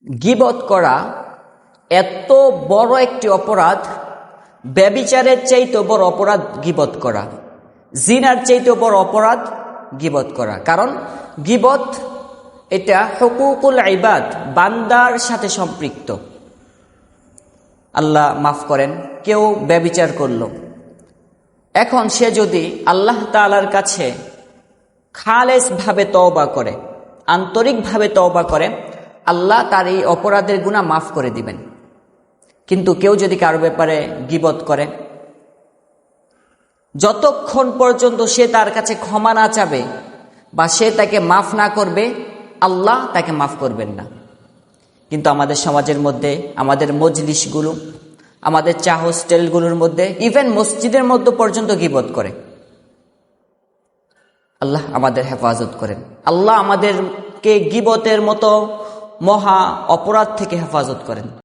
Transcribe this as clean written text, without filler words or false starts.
গীবত করা এত বড় একটি অপরাধ, ব্যভিচারের চাইতে বড় অপরাধ গীবত করা, জিনার চাইতে বড় অপরাধ গীবত করা। কারণ গীবত এটা হুকুকুল ইবাদ, বান্দার সাথে সম্পৃক্ত। আল্লাহ মাফ করেন, কেউ ব্যভিচার করলো, এখন সে যদি আল্লাহ তাআলার কাছে খালেস ভাবে তওবা করে, আন্তরিকভাবে তওবা করে, আল্লাহ তার এই অপরাধের গুনাহ মাফ করে দিবেন। কিন্তু কেউ যদি কারো ব্যাপারে গীবত করে, যতক্ষণ পর্যন্ত সে তার কাছে ক্ষমা না চাবে বা সে তাকে মাফ না করবে, আল্লাহ তাকে মাফ করবেন না। কিন্তু আমাদের সমাজের মধ্যে, আমাদের মজলিসগুলো, আমাদের চা হোস্টেলগুলোর মধ্যে, ইভেন মসজিদের মধ্যে পর্যন্ত গীবত করে। আল্লাহ আমাদের হেফাজত করেন। আল্লাহ আমাদেরকে গীবতের মতো মহা অপরাধ থেকে হেফাজত করেন।